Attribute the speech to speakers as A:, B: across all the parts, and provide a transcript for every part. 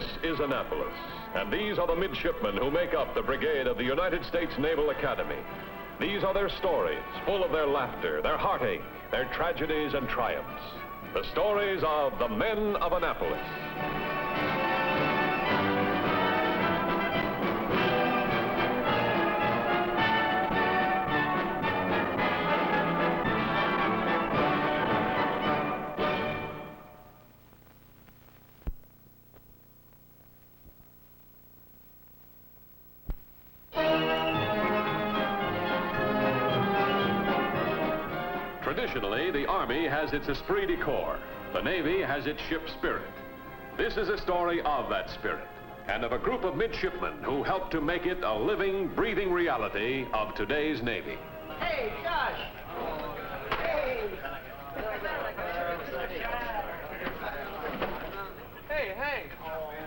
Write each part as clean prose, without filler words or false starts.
A: This is Annapolis, and these are the midshipmen who make up the brigade of the United States Naval Academy. These are their stories, full of their laughter, their heartache, their tragedies and triumphs. The stories of the men of Annapolis. Traditionally, the Army has its esprit de corps. The Navy has its ship spirit. This is a story of that spirit, and of a group of midshipmen who helped to make it a living, breathing reality of today's Navy.
B: Hey, Josh! Hey!
C: Hey, Hank!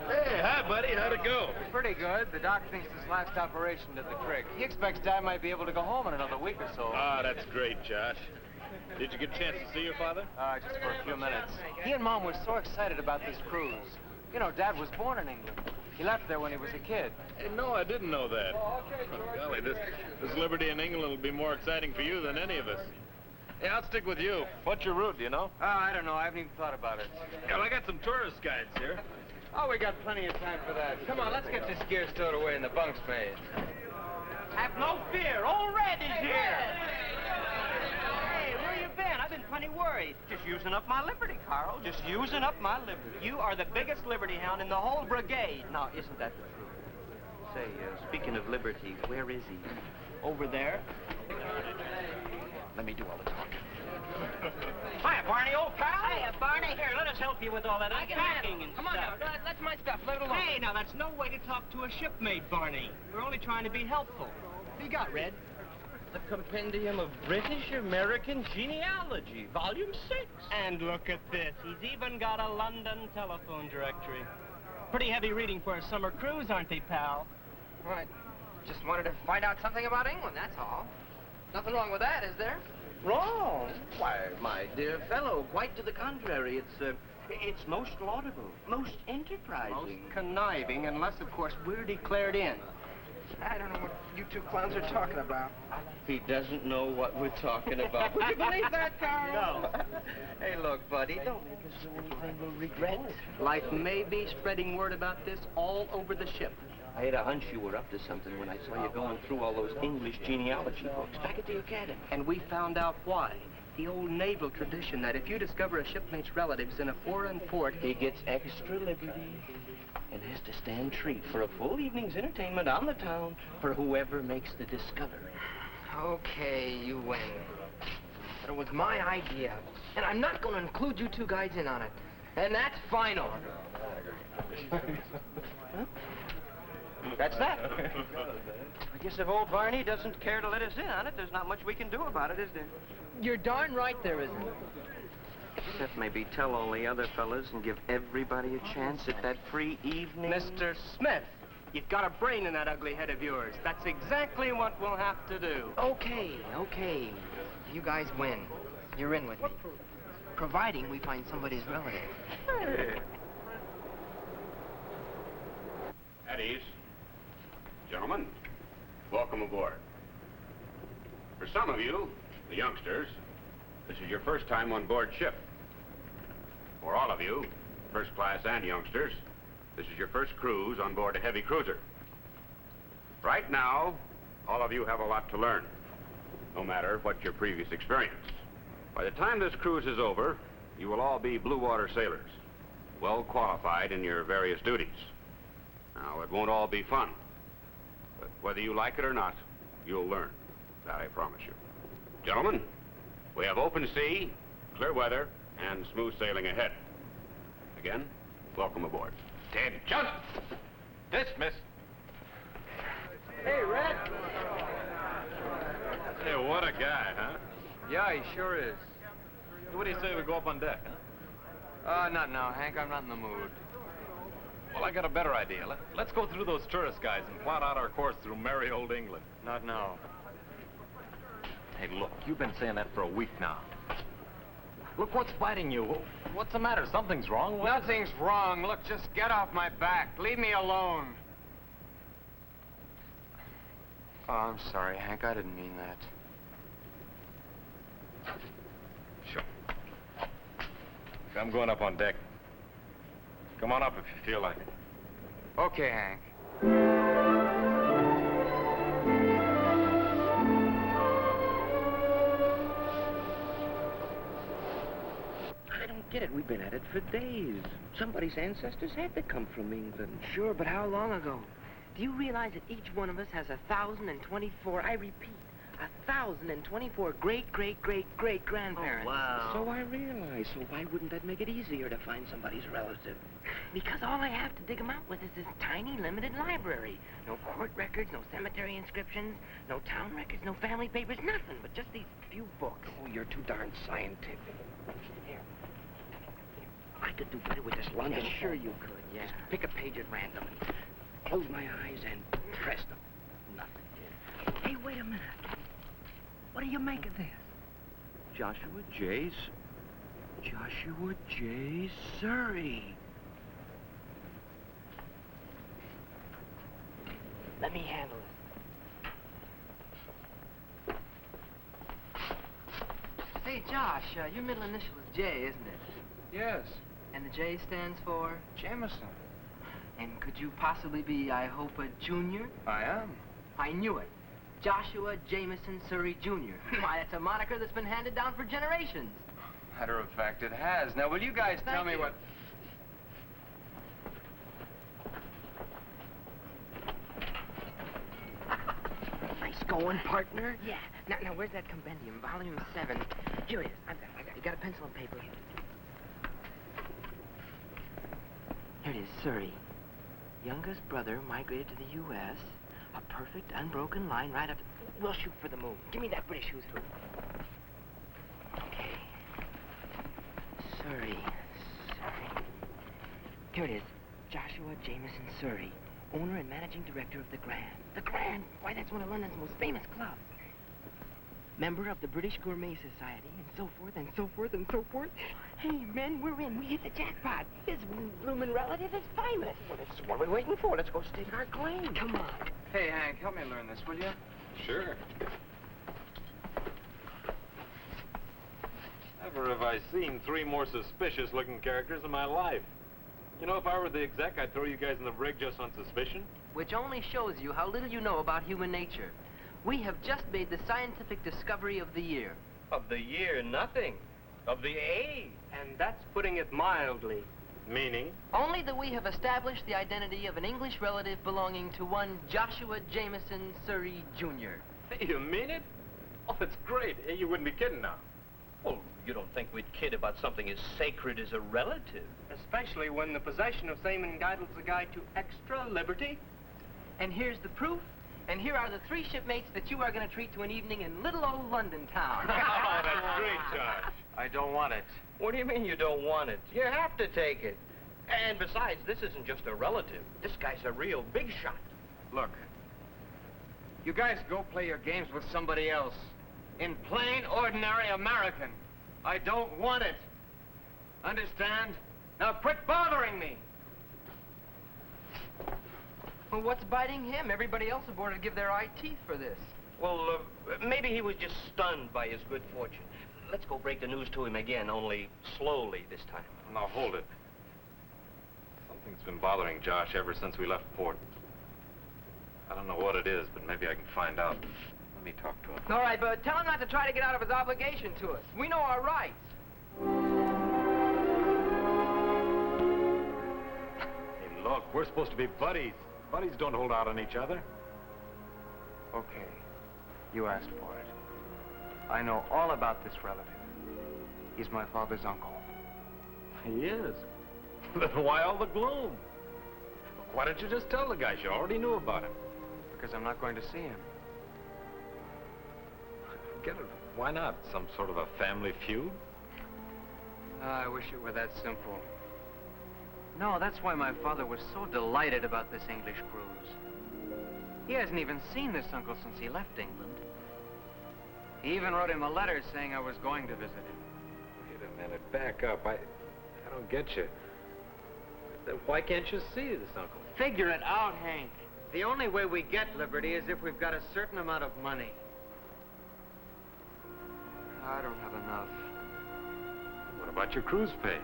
D: Hey, hi, buddy. How'd it go?
C: Pretty good. The doc thinks this last operation did the trick. He expects Dad might be able to go home in another week or so.
D: Ah, that's great, Josh. Did you get a chance to see your father?
C: Just for a few minutes. He and Mom were so excited about this cruise. You know, Dad was born in England. He left there when he was a kid.
D: Hey, no, I didn't know that. Oh, golly, this liberty in England will be more exciting for you than any of us. Hey, I'll stick with you. What's your route, do you know?
C: I don't know. I haven't even thought about it.
D: Well, I got some tourist guides here.
C: Oh, we got plenty of time for that. Come on, let's get this gear stowed away in the bunks made.
B: Have no fear. Old Red is here. Hey, where you been? I've been plenty worried. Just using up my liberty, Carl. Just using up my liberty. You are the biggest liberty hound in the whole brigade. Now, isn't that the truth? Say, speaking of liberty, where is he? Over there? Let me do all the talking. Hiya, Barney, old pal. Hiya, Barney. Here, let us help you with all that unpacking and
E: Come
B: stuff.
E: on now, that's my stuff. Let it alone.
B: Hey, now, that's no way to talk to a shipmate, Barney. We're only trying to be helpful. What you got, Red?
E: The Compendium of British-American Genealogy, Volume 6.
B: And look at this. He's even got a London telephone directory. Pretty heavy reading for a summer cruise, aren't they, pal?
E: Right. Just wanted to find out something about England, that's all. Nothing wrong with that, is there?
B: Wrong? Why, my dear fellow, quite to the contrary. It's most laudable, most enterprising. Most conniving, unless, of course, we're declared in.
E: I don't know what you two clowns are talking about.
B: He doesn't know what we're talking about.
E: Would you believe that, Carl?
B: No. Hey, look, buddy, don't make us do anything we'll regret. Like maybe spreading word about this all over the ship. I had a hunch you were up to something when I saw you going through all those English genealogy books back at the academy. And we found out why. The old naval tradition that if you discover a shipmate's relatives in a foreign port, he gets extra liberty and has to stand treat for a full evening's entertainment on the town for whoever makes the discovery.
E: Okay, you win. But it was my idea, and I'm not going to include you two guys in on it. And that's final.
B: Huh? That's that. I guess if old Barney doesn't care to let us in on it, there's not much we can do about it, is there?
E: You're darn right there isn't.
B: Except maybe tell all the other fellas and give everybody a chance at that free evening. Mr. Smith, you've got a brain in that ugly head of yours. That's exactly what we'll have to do.
E: Okay. You guys win. You're in with me. Providing we find somebody's relative.
B: Hey.
F: At ease. Gentlemen, welcome aboard. For some of you, the youngsters, this is your first time on board ship. For all of you, first class and youngsters, this is your first cruise on board a heavy cruiser. Right now, all of you have a lot to learn, no matter what your previous experience. By the time this cruise is over, you will all be blue water sailors, well qualified in your various duties. Now, it won't all be fun, but whether you like it or not, you'll learn. That I promise you. Gentlemen, we have open sea, clear weather, and smooth sailing ahead. Again, welcome aboard. Attention! Dismiss.
C: Hey, Red.
D: Hey, what a guy, huh?
C: Yeah, he sure is.
D: What do you say we go up on deck, huh?
C: Not now, Hank. I'm not in the mood.
D: Well, I got a better idea. Let's go through those tourist guides and plot out our course through merry old England.
C: Not now.
D: Hey, look, you've been saying that for a week now.
C: Look what's biting you. What's the matter? Something's wrong.
E: Nothing's wrong. Look, just get off my back. Leave me alone. Oh, I'm sorry, Hank. I didn't mean that.
D: Sure. I'm going up on deck. Come on up if you feel like it.
E: Okay, Hank.
B: I don't get it. We've been at it for days. Somebody's ancestors had to come from England.
E: Sure, but how long ago? Do you realize that each one of us has 1,024, I repeat, 1,024 great-great-great-great-grandparents?
B: Oh, wow. So I realize. So why wouldn't that make it easier to find somebody's relative?
E: Because all I have to dig them out with is this tiny, limited library. No court records, no cemetery inscriptions, no town records, no family papers, nothing but just these few books.
B: Oh, you're too darn scientific. Here. I could do better with this London.
E: Yeah, sure you could, yeah.
B: Just pick a page at random. Close my eyes and press them. Nothing. Hey, wait a minute. What do you make of this? Joshua J. Surrey.
E: Let me handle it. Say, Josh, your middle initial is J, isn't it?
C: Yes,
E: And the J stands for?
C: Jameson.
E: And could you possibly be, I hope, a junior?
C: I am.
E: I knew it. Joshua Jameson Surrey, Jr. Why, that's a moniker that's been handed down for generations.
C: Matter of fact, it has. Now, will you guys tell
E: Thank
C: me
E: you.
C: what...
B: Nice going, partner.
E: Yeah. Now, where's that compendium? Volume 7. Here it is. I got it. You got a pencil and paper? Here it is, Surrey. Youngest brother migrated to the U.S. A perfect, unbroken line right up to... We'll shoot for the moon. Give me that British who's who. Okay. Surrey. Here it is. Joshua Jameson Surrey, owner and managing director of the Grand. The Grand? Why, that's one of London's most famous clubs. Member of the British Gourmet Society, and so forth, and so forth, and so forth. Hey, men, we're in. We hit the jackpot. His bloomin' relative is famous.
B: Well, that's what we're waiting for. Let's go stake our claim.
E: Come on.
C: Hey, Hank, help me learn this, will you?
D: Sure. Never have I seen 3 more suspicious-looking characters in my life. You know, if I were the exec, I'd throw you guys in the brig just on suspicion.
E: Which only shows you how little you know about human nature. We have just made the scientific discovery of the year.
B: Of the year, nothing. Of the age.
E: And that's putting it mildly.
D: Meaning?
E: Only that we have established the identity of an English relative belonging to one Joshua Jameson Surrey, Jr.
D: Hey, you mean it? Oh, that's great. Hey, you wouldn't be kidding now.
B: Well, you don't think we'd kid about something as sacred as a relative?
E: Especially when the possession of same entitles the guy to extra liberty. And here's the proof. And here are the 3 shipmates that you are going to treat to an evening in little old London town.
D: Oh, that's great, Josh.
C: I don't want it.
B: What do you mean you don't want it? You have to take it. And besides, this isn't just a relative. This guy's a real big shot.
C: Look, you guys go play your games with somebody else. In plain, ordinary American. I don't want it. Understand? Now quit bothering me.
E: Well, what's biting him? Everybody else aboard would give their eye teeth for this.
B: Well, maybe he was just stunned by his good fortune. Let's go break the news to him again, only slowly this time.
D: Now, hold it. Something's been bothering Josh ever since we left port. I don't know what it is, but maybe I can find out. Let me talk to him.
E: All right, but tell him not to try to get out of his obligation to us. We know our rights.
D: Hey, look, we're supposed to be buddies. Buddies don't hold out on each other.
C: Okay, you asked for it. I know all about this relative. He's my father's uncle.
D: He is. Then why all the gloom? Look, why don't you just tell the guys you already knew about him?
C: Because I'm not going to see him.
D: Forget it. Why not? Some sort of a family feud?
C: I wish it were that simple. No, that's why my father was so delighted about this English cruise. He hasn't even seen this uncle since he left England. He even wrote him a letter saying I was going to visit him.
D: Wait a minute, back up. I don't get you. Then why can't you see this, Uncle?
C: Figure it out, Hank. The only way we get liberty is if we've got a certain amount of money. I don't have enough.
D: What about your cruise pay?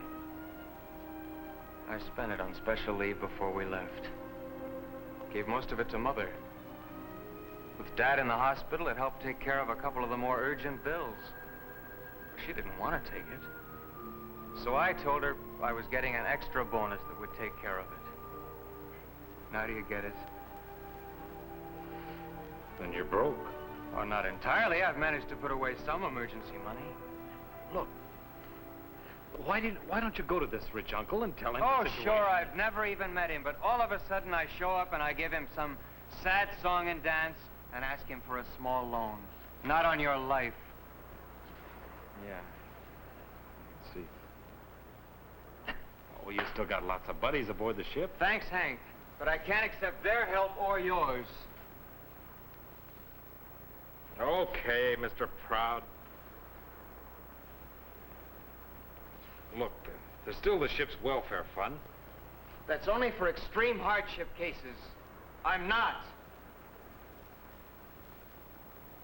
C: I spent it on special leave before we left. Gave most of it to Mother. With Dad in the hospital, it helped take care of a couple of the more urgent bills. She didn't want to take it. So I told her I was getting an extra bonus that would take care of it. Now do you get it?
D: Then you're broke.
C: Oh, not entirely. I've managed to put away some emergency money.
D: Look, why don't you go to this rich uncle and tell him
C: Oh,
D: the situation?
C: sure, I've never even met him, but all of a sudden I show up and I give him some sad song and dance and ask him for a small loan. Not on your life. Yeah.
D: See. Oh, you still got lots of buddies aboard the ship?
C: Thanks, Hank, but I can't accept their help or yours.
D: Okay, Mr. Proud. Look, there's still the ship's welfare fund.
C: That's only for extreme hardship cases. I'm not.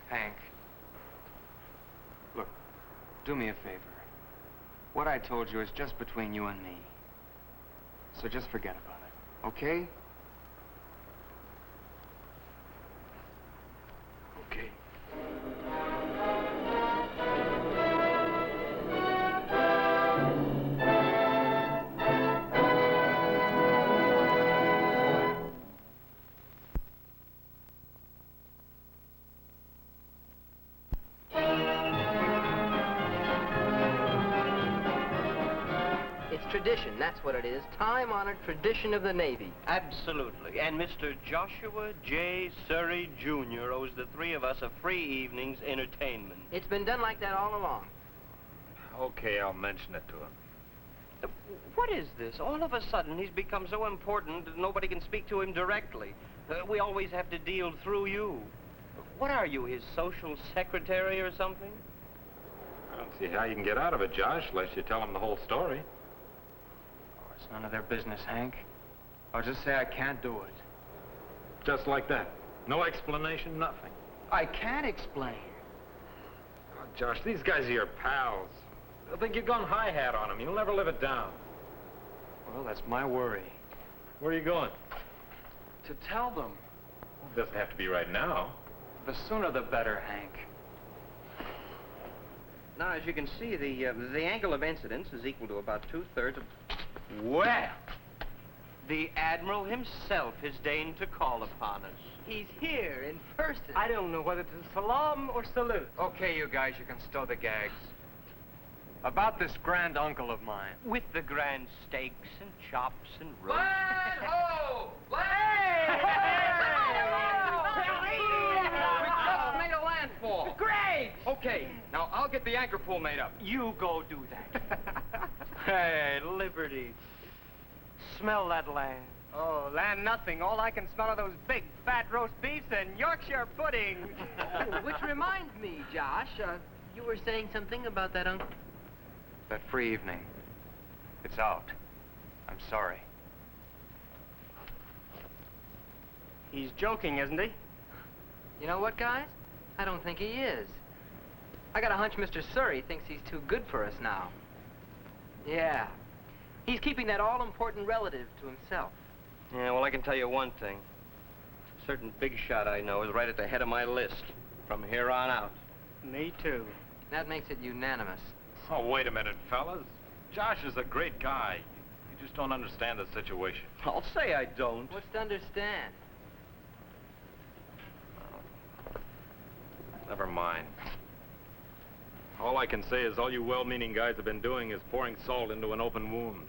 C: Hank, look, do me a favor. What I told you is just between you and me. So just forget about it, okay?
D: Okay.
E: It's tradition, that's what it is. Time-honored tradition of the Navy.
B: Absolutely. And Mr. Joshua J. Surrey, Jr. owes the three of us a free evening's entertainment.
E: It's been done like that all along.
D: Okay, I'll mention it to him.
B: What is this? All of a sudden, he's become so important that nobody can speak to him directly. We always have to deal through you. What are you, his social secretary or something?
D: I don't see how you can get out of it, Josh, unless you tell him the whole story.
C: Oh, it's none of their business, Hank. I'll just say I can't do it.
D: Just like that. No explanation, nothing.
C: I can't explain.
D: Oh, Josh, these guys are your pals. They'll think you've gone hi-hat on them. You'll never live it down.
C: Well, that's my worry.
D: Where are you going?
C: To tell them.
D: It doesn't have to be right now.
C: The sooner the better, Hank.
B: Now, as you can see, the angle of incidence is equal to about 2/3 of... Well, the Admiral himself has deigned to call upon us.
E: He's here in person.
B: I don't know whether to salam or salute.
C: Okay, you guys, you can stow the gags. About this grand uncle of mine.
B: With the grand steaks and chops and roast.
C: Land ho! We just made a landfall.
B: Great!
C: Okay, now I'll get the anchor pull made up.
B: You go do that. Hey, Liberty. Smell that land.
C: Oh, land nothing. All I can smell are those big, fat roast beefs and Yorkshire pudding.
E: Oh, which reminds me, Josh, you were saying something about that uncle?
C: That free evening. It's out. I'm sorry.
B: He's joking, isn't he?
E: You know what, guys? I don't think he is. I got a hunch Mr. Surrey thinks he's too good for us now. Yeah. He's keeping that all-important relative to himself.
B: Yeah, well, I can tell you one thing. A certain big shot I know is right at the head of my list from here on out. Me too.
E: That makes it unanimous.
D: Oh, wait a minute, fellas. Josh is a great guy. You just don't understand the situation.
B: I'll say I don't.
E: What's to understand?
D: Never mind. All I can say is all you well-meaning guys have been doing is pouring salt into an open wound.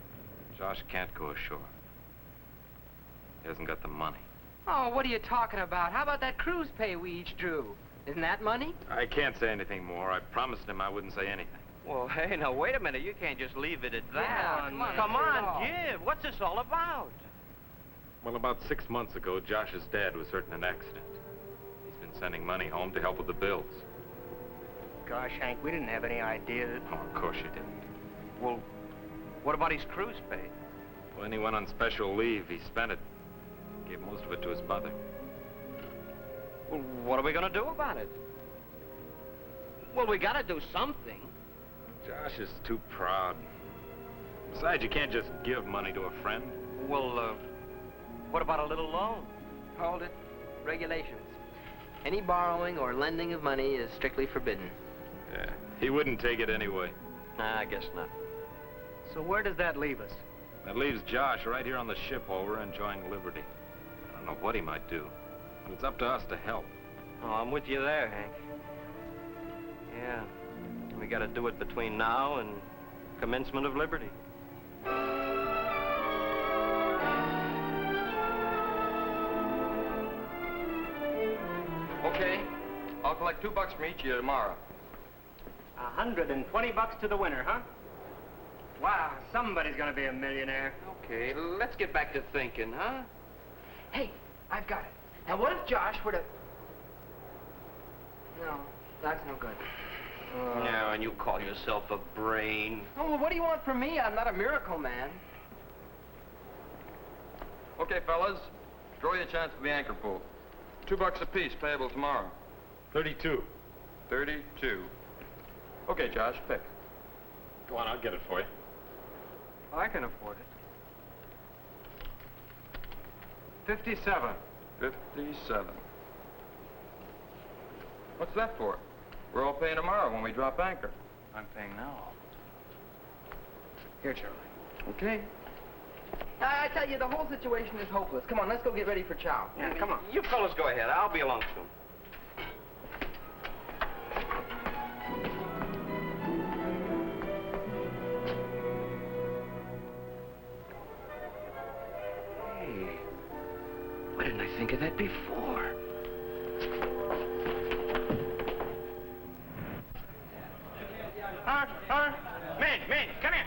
D: Josh can't go ashore. He hasn't got the money.
E: Oh, what are you talking about? How about that cruise pay we each drew? Isn't that money?
D: I can't say anything more. I promised him I wouldn't say anything.
B: Well, hey, now, wait a minute. You can't just leave it at that.
E: Yeah,
B: Come on,
E: on.
B: give. What's this all about?
D: Well, about 6 months ago, Josh's dad was hurt in an accident. He's been sending money home to help with the bills.
B: Gosh, Hank, we didn't have any idea that...
D: Oh, of course you didn't.
C: Well, what about his cruise pay?
D: When he went on special leave, he spent it. Gave most of it to his mother.
B: Well, what are we gonna do about it? Well, we gotta do something.
D: Josh is too proud. Besides, you can't just give money to a friend.
B: Well, what about a little loan?
E: Hold it. Regulations. Any borrowing or lending of money is strictly forbidden.
D: Yeah, he wouldn't take it anyway.
B: Nah, I guess not.
C: So where does that leave us?
D: That leaves Josh right here on the ship while we're enjoying liberty. I don't know what he might do, but it's up to us to help.
B: Oh, I'm with you there, Hank. Yeah, we gotta do it between now and commencement of liberty.
C: Okay, I'll collect $2 from each of you tomorrow.
G: $120 to the winner, huh? Wow, somebody's gonna be a millionaire.
B: Okay, let's get back to thinking, huh?
E: Hey, I've got it. Now, what if Josh were to... No, that's no good.
B: Yeah, and you call yourself a brain.
E: Oh, well, what do you want from me? I'm not a miracle man.
C: Okay, fellas, throw you a chance for the anchor pull. $2 apiece, payable tomorrow.
D: 32.
C: 32. Okay, Josh, pick.
D: Go on, I'll get it for you.
G: I can afford it. 57.
C: 57. What's that for? We're all paying tomorrow when we drop anchor.
G: I'm paying now. Here, Charlie.
C: Okay.
E: I tell you, the whole situation is hopeless. Come on, let's go get ready for chow.
G: Yeah, come on.
B: You fellas go ahead. I'll be along soon. Hey, why didn't I think of that before? Men, come here.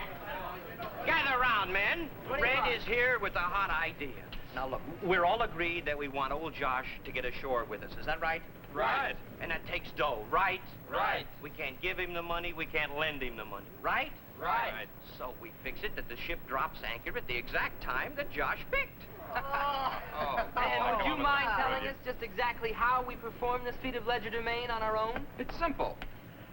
B: Gather around, men. Red is here with a hot idea. Now, look, we're all agreed that we want old Josh to get ashore with us. Is that right?
C: Right.
B: And that takes dough, right?
C: Right.
B: We can't give him the money, we can't lend him the money, right?
C: Right.
B: So we fix it that the ship drops anchor at the exact time that Josh picked.
E: And would you mind telling us just exactly how we perform this feat of legerdemain on our own?
C: It's simple.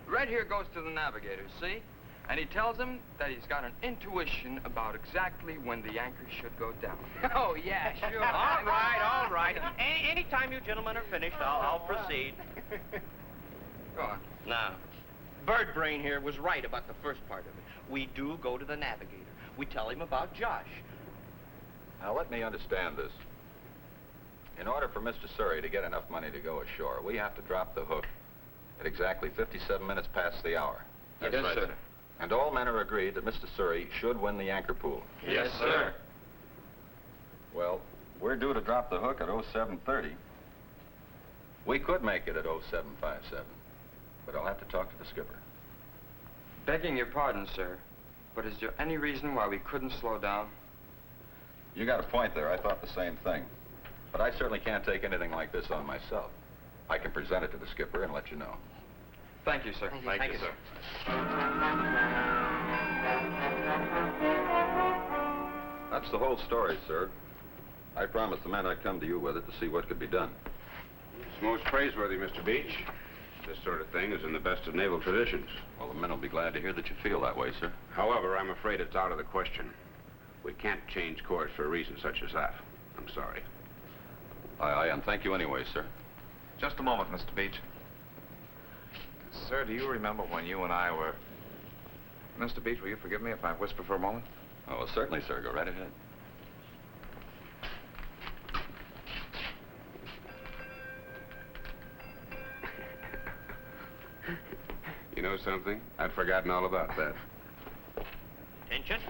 C: Red here goes to the navigator, see? And he tells him that he's got an intuition about exactly when the anchor should go down.
E: Oh, yeah, sure.
B: all right. Anytime you gentlemen are finished, I'll proceed.
C: Go on.
B: Now, Bird Brain here was right about the first part of it. We do go to the navigator. We tell him about Josh.
H: Now, let me understand this. In order for Mr. Surrey to get enough money to go ashore, we have to drop the hook at exactly 57 minutes past the hour.
C: Yes, sir.
H: And all men are agreed that Mr. Surrey should win the anchor pool.
C: Yes, sir.
H: Well, we're due to drop the hook at 07:30. We could make it at 07:57, but I'll have to talk to the skipper.
C: Begging your pardon, sir, but is there any reason why we couldn't slow down?
H: You got a point there. I thought the same thing. But I certainly can't take anything like this on myself. I can present it to the skipper and let you know.
C: Thank you, sir.
B: Thank you, sir.
H: That's the whole story, sir. I promised the men I'd come to you with it to see what could be done.
F: It's most praiseworthy, Mr. Beach. This sort of thing is in the best of naval traditions.
H: Well, the men will be glad to hear that you feel that way, sir.
F: However, I'm afraid it's out of the question. We can't change course for a reason such as that. I'm sorry.
H: Aye, and thank you anyway, sir.
I: Just a moment, Mr. Beach. Sir, do you remember when you and I were... Mr. Beach, will you forgive me if I whisper for a moment?
H: Oh, well, certainly, sir. Go right ahead.
F: You know something? I'd forgotten all about that.
B: Attention.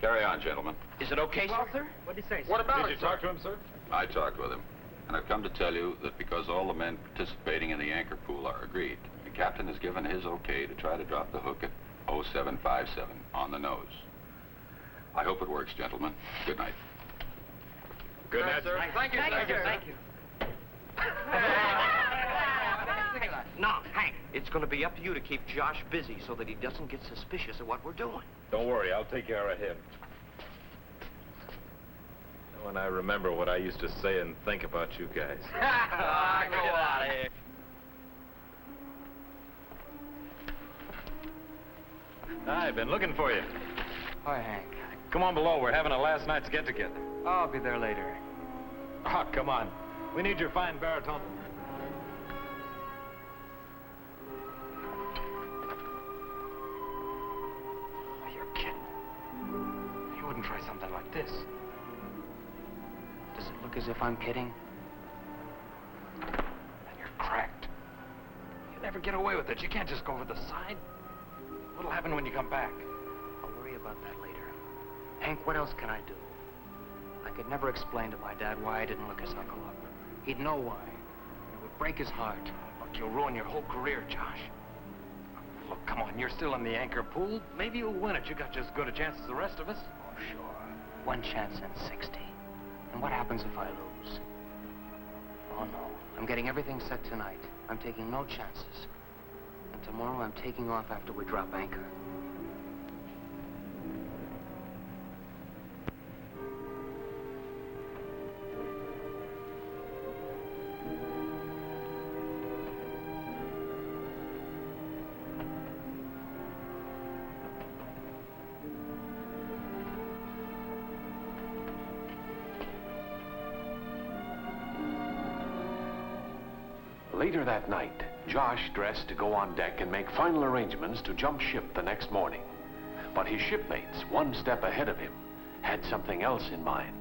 H: Carry on, gentlemen.
B: Is it okay,
E: Well, sir, what did he say, sir?
C: What about
D: Did
C: it,
D: you talk to him, sir?
H: I talked with him, and I've come to tell you that because all the men participating in the anchor pool are agreed, the captain has given his okay to try to drop the hook at 0757 on the nose. I hope it works, gentlemen. Good night.
D: Good night,
C: sir. Thank you,
E: Thank
C: sir.
E: you, sir. Thank you.
B: No, Hank, it's going to be up to you to keep Josh busy so that he doesn't get suspicious of what we're doing.
D: Don't worry, I'll take care of him. When I remember what I used to say and think about you guys.
B: Go out of here.
D: I've been looking for you.
G: Hi, Hank.
D: Come on below, we're having a last night's get-together.
G: I'll be there later.
D: Oh, come on. We need your fine baritone.
G: Oh, you're kidding. You wouldn't try something like this.
B: Does it look as if I'm kidding?
G: And you're cracked. You'll never get away with it. You can't just go over the side. What'll happen when you come back?
B: I'll worry about that later. Hank, what else can I do? I could never explain to my dad why I didn't look his uncle up. He'd know why. It would break his heart.
G: Look, you'll ruin your whole career, Josh. Look, come on, you're still in the anchor pool. Maybe you'll win it. You got just as good a chance as the rest of us.
B: Oh, sure. One chance in 60. And what happens if I lose? Oh, no. I'm getting everything set tonight. I'm taking no chances. And tomorrow I'm taking off after we drop anchor.
A: Later that night, Josh dressed to go on deck and make final arrangements to jump ship the next morning. But his shipmates, one step ahead of him, had something else in mind.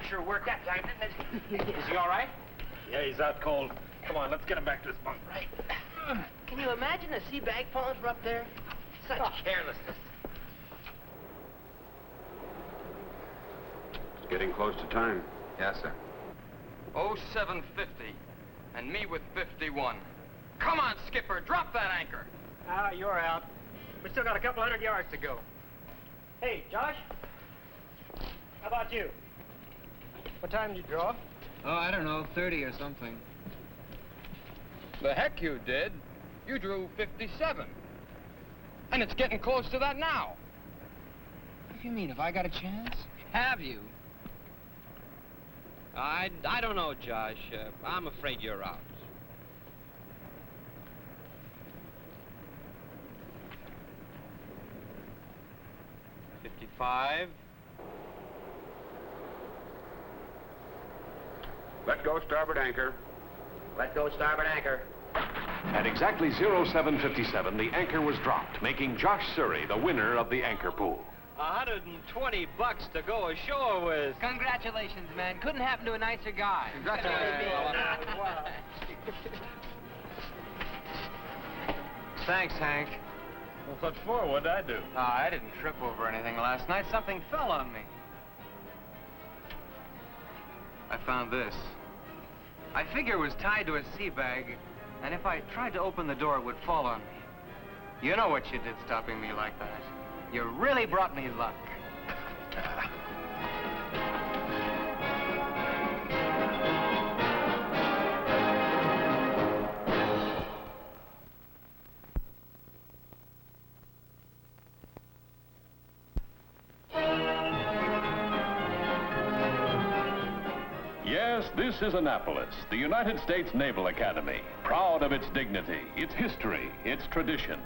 B: Sure worked that time, didn't it? Is he all right?
D: Yeah, he's out cold. Come on, let's get him back to his bunk.
B: Right.
E: Can you imagine a sea bag falling from up there? Such carelessness.
F: It's getting close to time.
I: Yes, sir.
C: 0750, and me with 51. Come on, skipper, drop that anchor.
G: Ah, you're out. We still got a couple 100 yards to go. Hey, Josh? How about you? What time did you draw?
C: Oh, I don't know, 30 or something.
G: The heck you did. You drew 57. And it's getting close to that now.
C: What do you mean, have I got a chance?
B: Have you? I don't know, Josh. I'm afraid you're out. $55.
F: Let go starboard anchor.
B: Let go starboard anchor.
A: At exactly 07:57, the anchor was dropped, making Josh Surrey the winner of the anchor pool.
B: $120 to go ashore with.
E: Congratulations, man. Couldn't happen to a nicer guy.
C: Thanks, Hank.
D: Well, what for? What'd I do?
C: Oh, I didn't trip over anything last night. Something fell on me. I found this. I figure it was tied to a sea bag, and if I tried to open the door, it would fall on me. You know what you did stopping me like that. You really brought me luck.
A: Yes, this is Annapolis, the United States Naval Academy, proud of its dignity, its history, its traditions,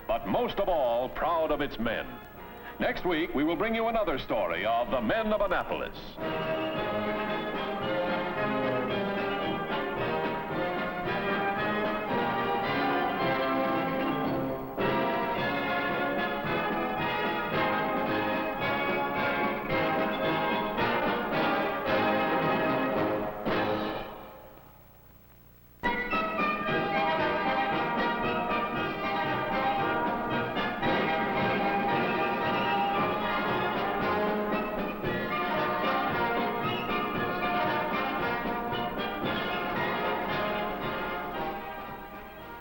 A: but most of all, proud of its men. Next week, we will bring you another story of the men of Annapolis.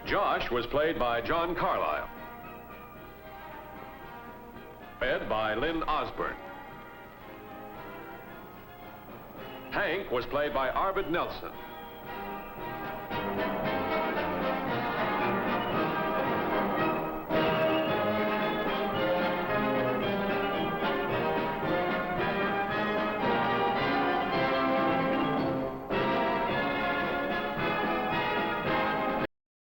A: Josh was played by John Carlyle. Ed by Lynn Osborne. Hank was played by Arvid Nelson.